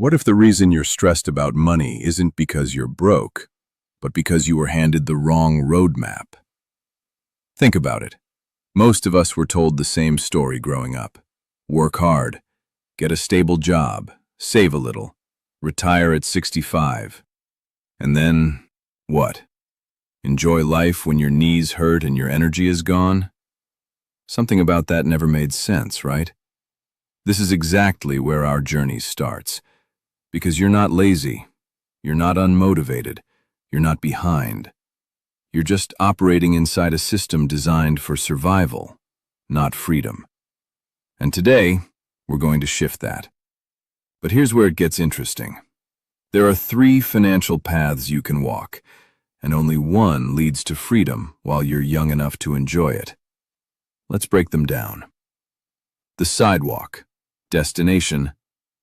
What if the reason you're stressed about money isn't because you're broke, but because you were handed the wrong roadmap? Think about it. Most of us were told the same story growing up. Work hard, get a stable job, save a little, retire at 65. And then, what? Enjoy life when your knees hurt and your energy is gone? Something about that never made sense, right? This is exactly where our journey starts. Because you're not lazy, you're not unmotivated, you're not behind. You're just operating inside a system designed for survival, not freedom. And today, we're going to shift that. But here's where it gets interesting. There are 3 financial paths you can walk, and only one leads to freedom while you're young enough to enjoy it. Let's break them down. The sidewalk. Destination,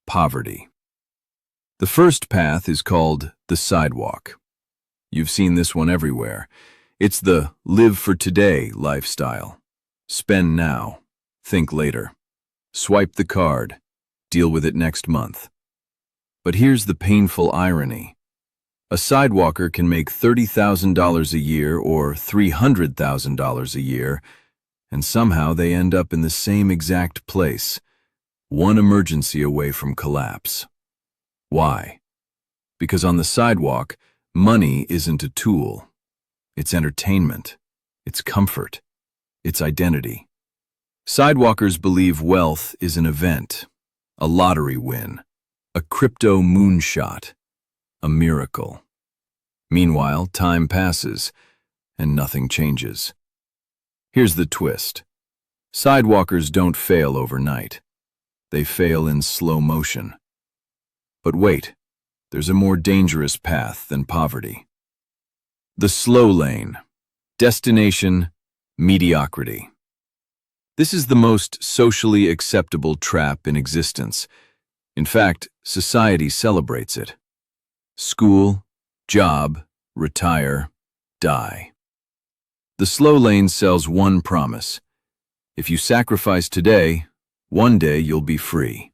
poverty. The first path is called the sidewalk. You've seen this one everywhere. It's the live for today lifestyle. Spend now, think later. Swipe the card, deal with it next month. But here's the painful irony. A sidewalker can make $30,000 a year or $300,000 a year, and somehow they end up in the same exact place, one emergency away from collapse. Why? Because on the sidewalk, money isn't a tool. It's entertainment. It's comfort. It's identity. Sidewalkers believe wealth is an event, a lottery win, a crypto moonshot, a miracle. Meanwhile, time passes, and nothing changes. Here's the twist. Sidewalkers don't fail overnight. They fail in slow motion. But wait, there's a more dangerous path than poverty. The slow lane. Destination, mediocrity. This is the most socially acceptable trap in existence. In fact, society celebrates it. School, job, retire, die. The slow lane sells one promise. If you sacrifice today, one day you'll be free.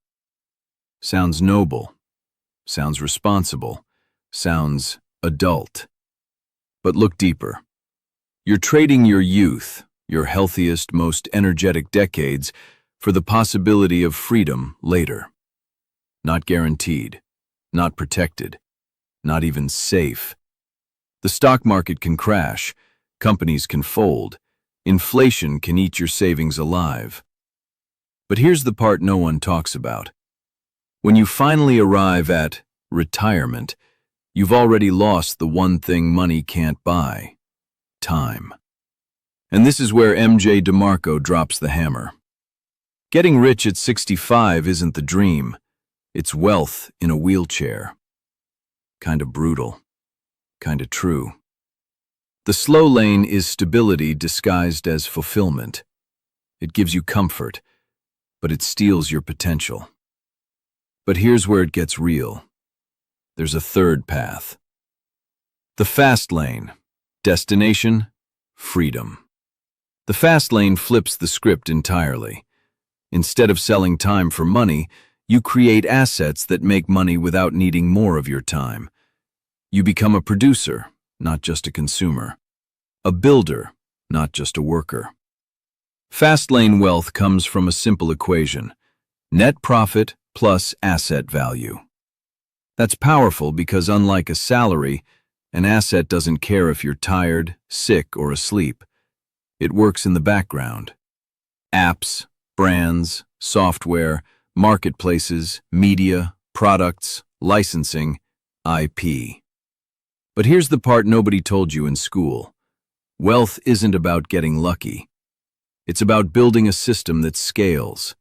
Sounds noble. Sounds responsible. Sounds adult. But look deeper. You're trading your youth, your healthiest, most energetic decades, for the possibility of freedom later. Not guaranteed, not protected, not even safe. The stock market can crash, companies can fold, inflation can eat your savings alive. But here's the part no one talks about. When you finally arrive at retirement, you've already lost the one thing money can't buy: time. And this is where DeMarco drops the hammer. Getting rich at 65 isn't the dream. It's wealth in a wheelchair. Kinda brutal. Kinda true. The slow lane is stability disguised as fulfillment. It gives you comfort, but it steals your potential. But here's where it gets real. There's a third path. The fast lane. Destination, freedom. The fast lane flips the script entirely. Instead of selling time for money, you create assets that make money without needing more of your time. You become a producer, not just a consumer. A builder, not just a worker. Fast lane wealth comes from a simple equation: net profit plus asset value. That's powerful because unlike a salary, an asset doesn't care if you're tired, sick, or asleep. It works in the background. Apps, brands, software, marketplaces, media, products, licensing, IP. But here's the part nobody told you in school. Wealth isn't about getting lucky. It's about building a system that scales.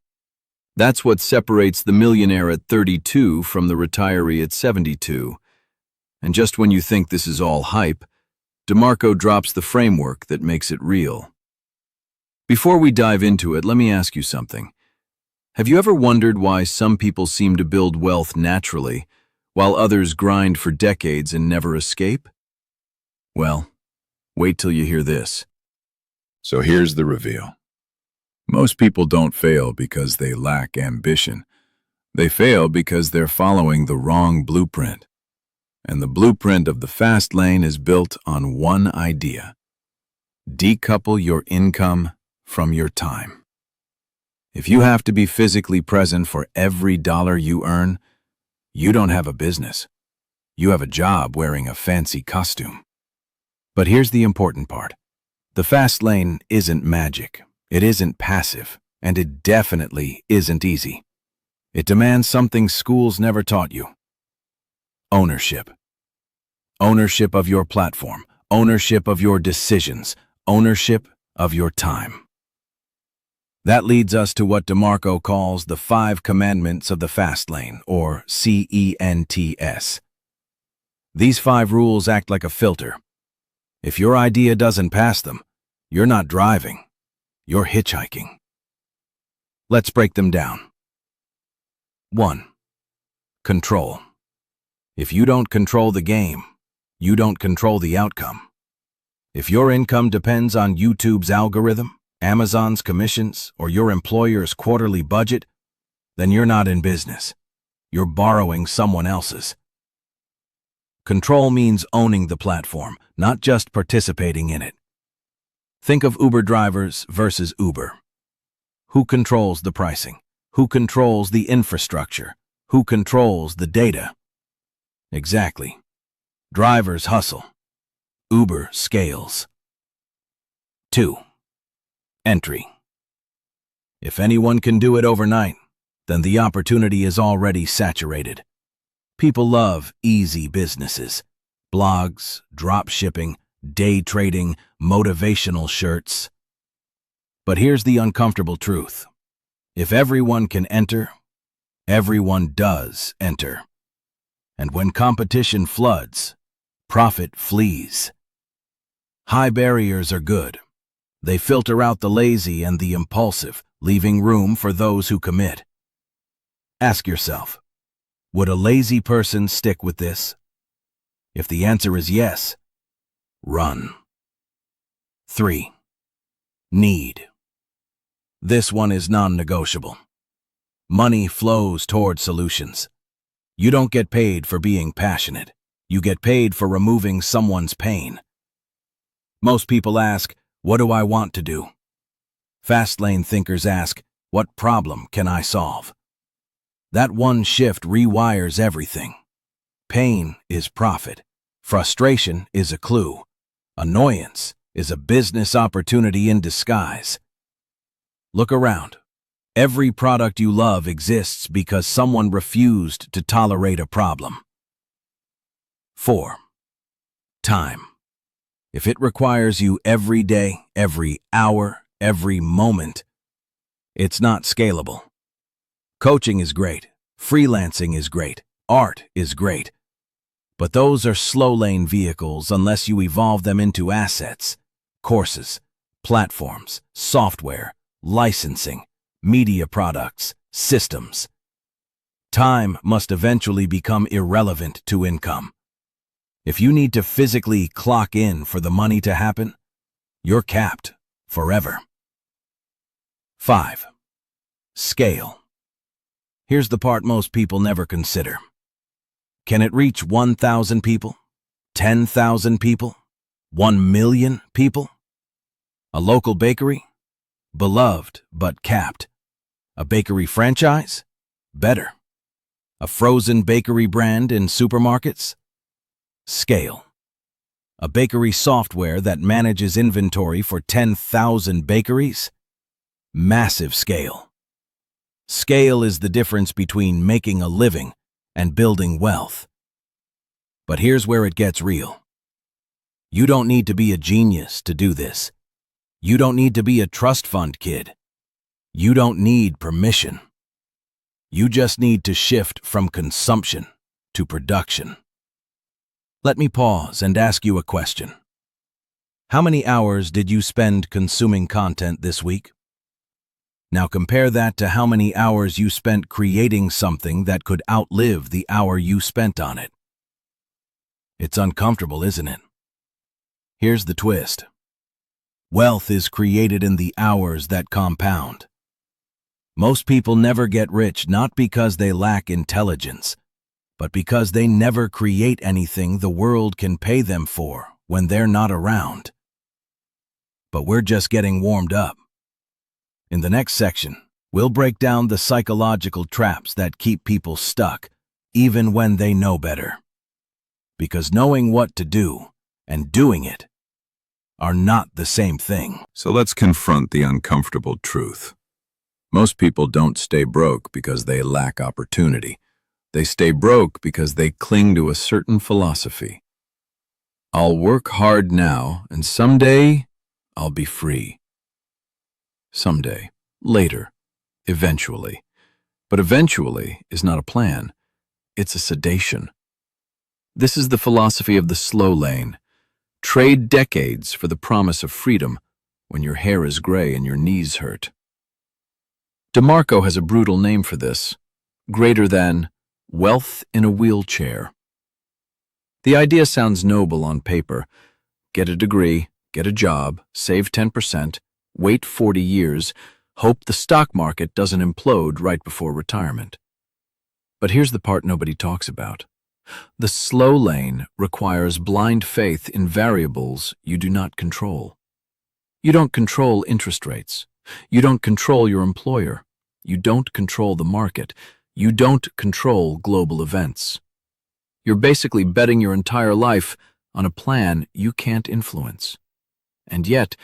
That's what separates the millionaire at 32 from the retiree at 72. And just when you think this is all hype, DeMarco drops the framework that makes it real. Before we dive into it, let me ask you something. Have you ever wondered why some people seem to build wealth naturally, while others grind for decades and never escape? Well, wait till you hear this. So here's the reveal. Most people don't fail because they lack ambition. They fail because they're following the wrong blueprint. And the blueprint of the fast lane is built on one idea: decouple your income from your time. If you have to be physically present for every dollar you earn, you don't have a business. You have a job wearing a fancy costume. But here's the important part. The fast lane isn't magic. It isn't passive, and it definitely isn't easy. It demands something schools never taught you: ownership. Ownership of your platform, ownership of your decisions, ownership of your time. That leads us to what DeMarco calls the 5 commandments of the fast lane, or CENTS. These 5 rules act like a filter. If your idea doesn't pass them, you're not driving, you're hitchhiking. Let's break them down. 1. Control. If you don't control the game, you don't control the outcome. If your income depends on YouTube's algorithm, Amazon's commissions, or your employer's quarterly budget, then you're not in business. You're borrowing someone else's. Control means owning the platform, not just participating in it. Think of Uber drivers versus Uber. Who controls the pricing? Who controls the infrastructure? Who controls the data? Exactly. Drivers hustle. Uber scales. 2. Entry. If anyone can do it overnight, then the opportunity is already saturated. People love easy businesses: blogs, drop shipping, day trading, motivational shirts. But here's the uncomfortable truth. If everyone can enter, everyone does enter. And when competition floods, profit flees. High barriers are good. They filter out the lazy and the impulsive, leaving room for those who commit. Ask yourself, would a lazy person stick with this? If the answer is yes, run. 3. Need. This one is non-negotiable. Money flows toward solutions. You don't get paid for being passionate. You get paid for removing someone's pain. Most people ask, what do I want to do? Fastlane thinkers ask, what problem can I solve? That one shift rewires everything. Pain is profit. Frustration is a clue. Annoyance is a business opportunity in disguise. Look around. Every product you love exists because someone refused to tolerate a problem. 4. Time. If it requires you every day, every hour, every moment, it's not scalable. Coaching is great. Freelancing is great. Art is great. But those are slow lane vehicles unless you evolve them into assets: courses, platforms, software, licensing, media products, systems. Time must eventually become irrelevant to income. If you need to physically clock in for the money to happen, you're capped forever. 5. Scale. Here's the part most people never consider. Can it reach 1,000 people? 10,000 people? 1 million people? A local bakery? Beloved but capped. A bakery franchise? Better. A frozen bakery brand in supermarkets? Scale. A bakery software that manages inventory for 10,000 bakeries? Massive scale. Scale is the difference between making a living and building wealth. But here's where it gets real. You don't need to be a genius to do this. You don't need to be a trust fund kid. You don't need permission. You just need to shift from consumption to production. Let me pause and ask you a question. How many hours did you spend consuming content this week? Now compare that to how many hours you spent creating something that could outlive the hour you spent on it. It's uncomfortable, isn't it? Here's the twist. Wealth is created in the hours that compound. Most people never get rich not because they lack intelligence, but because they never create anything the world can pay them for when they're not around. But we're just getting warmed up. In the next section, we'll break down the psychological traps that keep people stuck, even when they know better. Because knowing what to do and doing it are not the same thing. So let's confront the uncomfortable truth. Most people don't stay broke because they lack opportunity. They stay broke because they cling to a certain philosophy. I'll work hard now, and someday I'll be free. Someday, later, eventually. But eventually is not a plan. It's a sedation. This is the philosophy of the slow lane. Trade decades for the promise of freedom when your hair is gray and your knees hurt. DeMarco has a brutal name for this, greater than wealth in a wheelchair. The idea sounds noble on paper. Get a degree, get a job, save 10%, wait 40 years, hope the stock market doesn't implode right before retirement. But here's the part nobody talks about. The slow lane requires blind faith in variables you do not control. You don't control interest rates. You don't control your employer. You don't control the market. You don't control global events. You're basically betting your entire life on a plan you can't influence. And yet,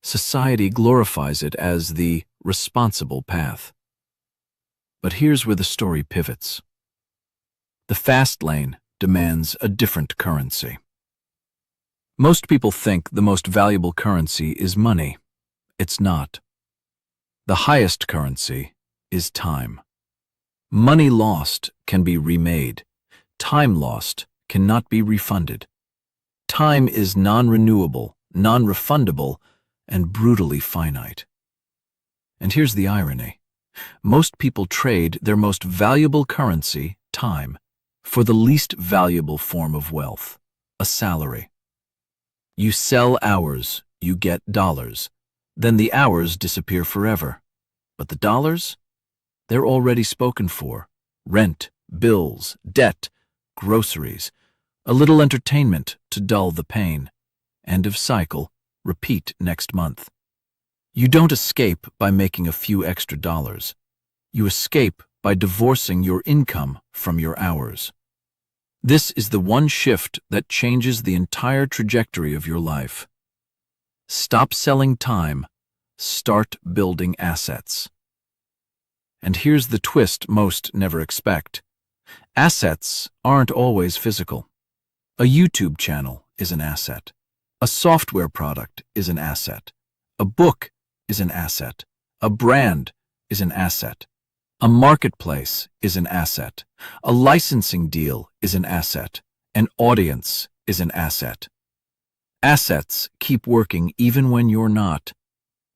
society glorifies it as the responsible path. But here's where the story pivots. The fast lane demands a different currency. Most people think the most valuable currency is money. It's not. The highest currency is time. Money lost can be remade. Time lost cannot be refunded. Time is non-renewable, non-refundable, and brutally finite. And here's the irony. Most people trade their most valuable currency, time, for the least valuable form of wealth, a salary. You sell hours, you get dollars. Then the hours disappear forever. But the dollars? They're already spoken for. Rent, bills, debt, groceries, a little entertainment to dull the pain. End of cycle, repeat next month. You don't escape by making a few extra dollars. You escape by divorcing your income from your hours. This is the one shift that changes the entire trajectory of your life. Stop selling time, start building assets. And here's the twist most never expect. Assets aren't always physical. A YouTube channel is an asset. A software product is an asset. A book is an asset. A brand is an asset. A marketplace is an asset. A licensing deal is an asset. An audience is an asset. Assets keep working even when you're not.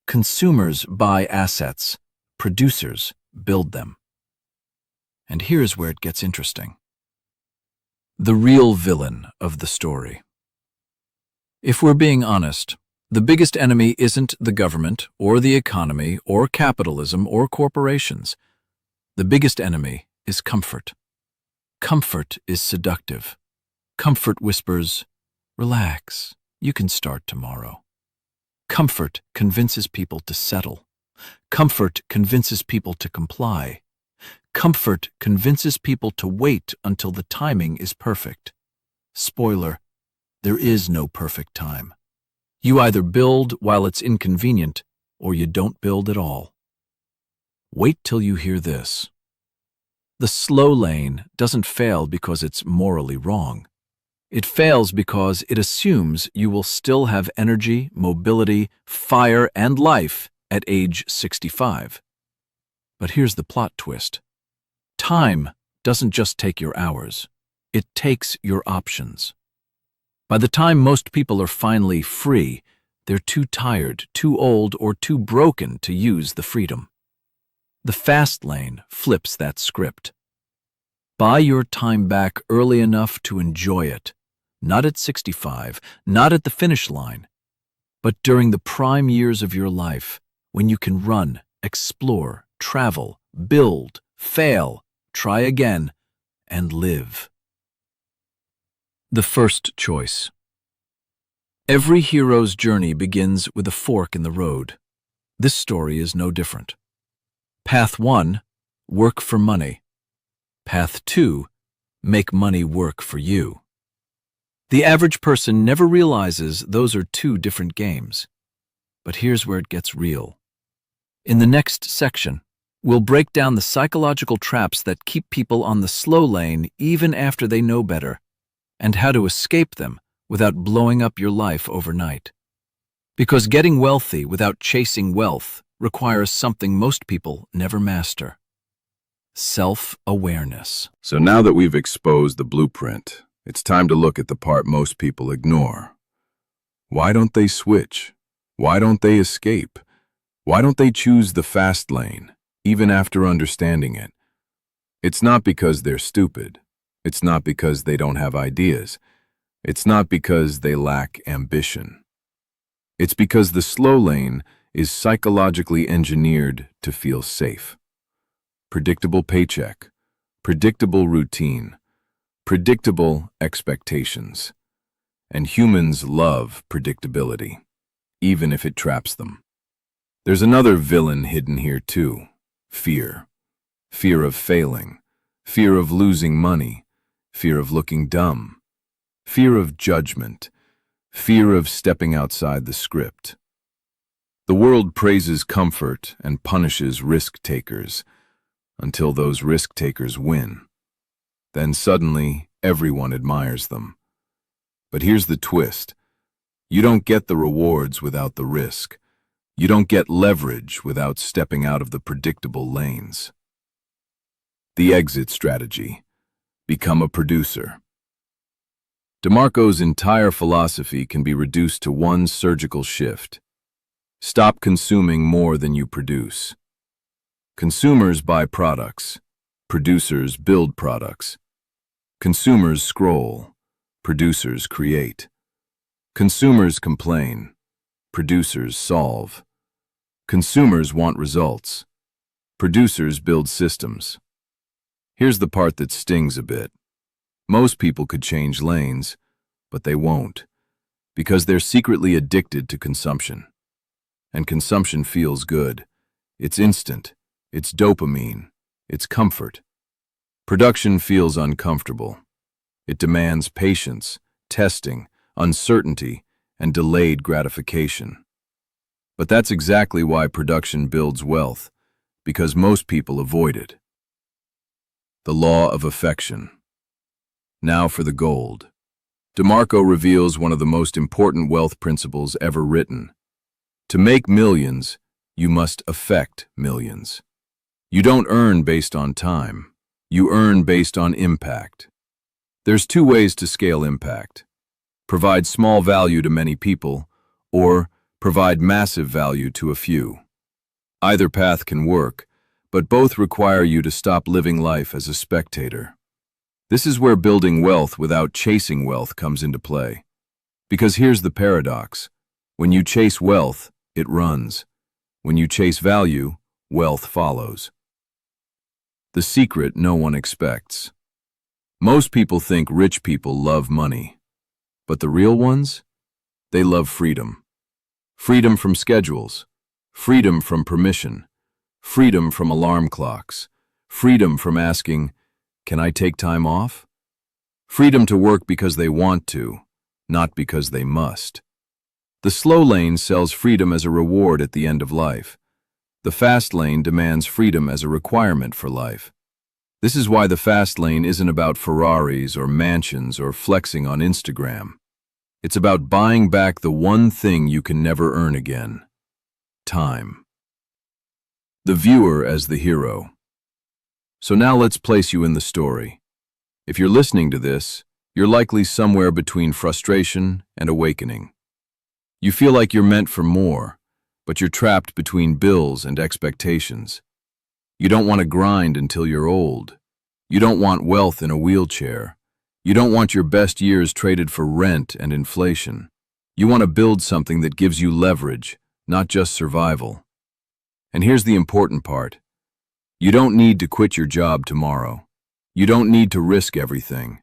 Consumers buy assets. Producers build them. And here's where it gets interesting. The real villain of the story. If we're being honest, the biggest enemy isn't the government or the economy or capitalism or corporations. The biggest enemy is comfort. Comfort is seductive. Comfort whispers, relax, you can start tomorrow. Comfort convinces people to settle. Comfort convinces people to comply. Comfort convinces people to wait until the timing is perfect. Spoiler, there is no perfect time. You either build while it's inconvenient, or you don't build at all. Wait till you hear this. The slow lane doesn't fail because it's morally wrong. It fails because it assumes you will still have energy, mobility, fire, and life at age 65. But here's the plot twist. Time doesn't just take your hours. It takes your options. By the time most people are finally free, they're too tired, too old, or too broken to use the freedom. The fast lane flips that script. Buy your time back early enough to enjoy it, not at 65, not at the finish line, but during the prime years of your life, when you can run, explore, travel, build, fail, try again, and live. The first choice. Every hero's journey begins with a fork in the road. This story is no different. Path 1, work for money. Path 2, make money work for you. The average person never realizes those are two different games. But here's where it gets real. In the next section, we'll break down the psychological traps that keep people on the slow lane even after they know better, and how to escape them without blowing up your life overnight. Because getting wealthy without chasing wealth requires something most people never master: self-awareness. So now that we've exposed the blueprint, it's time to look at the part most people ignore. Why don't they switch? Why don't they escape? Why don't they choose the fast lane, even after understanding it? It's not because they're stupid. It's not because they don't have ideas. It's not because they lack ambition. It's because the slow lane is psychologically engineered to feel safe. Predictable paycheck, predictable routine, predictable expectations. And humans love predictability, even if it traps them. There's another villain hidden here too: fear. Fear of failing, fear of losing money, fear of looking dumb, fear of judgment, fear of stepping outside the script. The world praises comfort and punishes risk-takers until those risk-takers win. Then suddenly, everyone admires them. But here's the twist. You don't get the rewards without the risk. You don't get leverage without stepping out of the predictable lanes. The exit strategy: become a producer. DeMarco's entire philosophy can be reduced to one surgical shift. Stop consuming more than you produce. Consumers buy products. Producers build products. Consumers scroll. Producers create. Consumers complain. Producers solve. Consumers want results. Producers build systems. Here's the part that stings a bit. Most people could change lanes, but they won't, because they're secretly addicted to consumption. And consumption feels good. It's instant. It's dopamine. It's comfort. Production feels uncomfortable. It demands patience, testing, uncertainty, and delayed gratification. But that's exactly why production builds wealth, because most people avoid it. The law of affection. Now for the gold. DeMarco reveals one of the most important wealth principles ever written. To make millions, you must affect millions. You don't earn based on time. You earn based on impact. There's two ways to scale impact: provide small value to many people, or provide massive value to a few. Either path can work, but both require you to stop living life as a spectator. This is where building wealth without chasing wealth comes into play. Because here's the paradox. When you chase wealth, it runs. When you chase value, wealth follows. The secret no one expects. Most people think rich people love money. But the real ones? They love freedom. Freedom from schedules. Freedom from permission. Freedom from alarm clocks. Freedom from asking, "Can I take time off?" Freedom to work because they want to, not because they must. The slow lane sells freedom as a reward at the end of life. The fast lane demands freedom as a requirement for life. This is why the fast lane isn't about Ferraris or mansions or flexing on Instagram. It's about buying back the one thing you can never earn again: time. The viewer as the hero. So now let's place you in the story. If you're listening to this, you're likely somewhere between frustration and awakening. You feel like you're meant for more, but you're trapped between bills and expectations. You don't want to grind until you're old. You don't want wealth in a wheelchair. You don't want your best years traded for rent and inflation. You want to build something that gives you leverage, not just survival. And here's the important part. You don't need to quit your job tomorrow. You don't need to risk everything.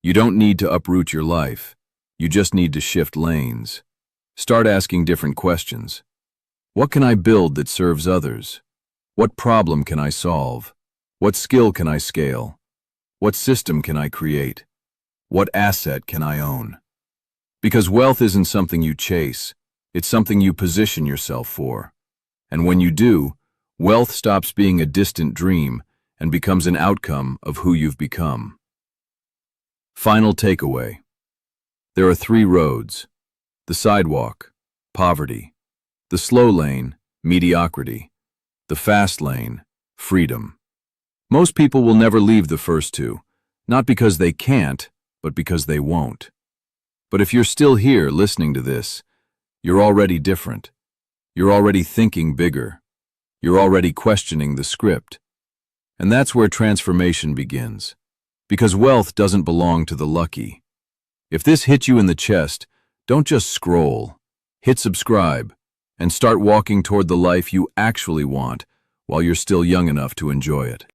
You don't need to uproot your life. You just need to shift lanes. Start asking different questions. What can I build that serves others? What problem can I solve? What skill can I scale? What system can I create? What asset can I own? Because wealth isn't something you chase, it's something you position yourself for. And when you do, wealth stops being a distant dream and becomes an outcome of who you've become. Final takeaway. There are 3 roads: the sidewalk, poverty; the slow lane, mediocrity; the fast lane, freedom. Most people will never leave the first 2, not because they can't, but because they won't. But if you're still here listening to this, you're already different. You're already thinking bigger. You're already questioning the script. And that's where transformation begins. Because wealth doesn't belong to the lucky. If this hit you in the chest, don't just scroll. Hit subscribe and start walking toward the life you actually want while you're still young enough to enjoy it.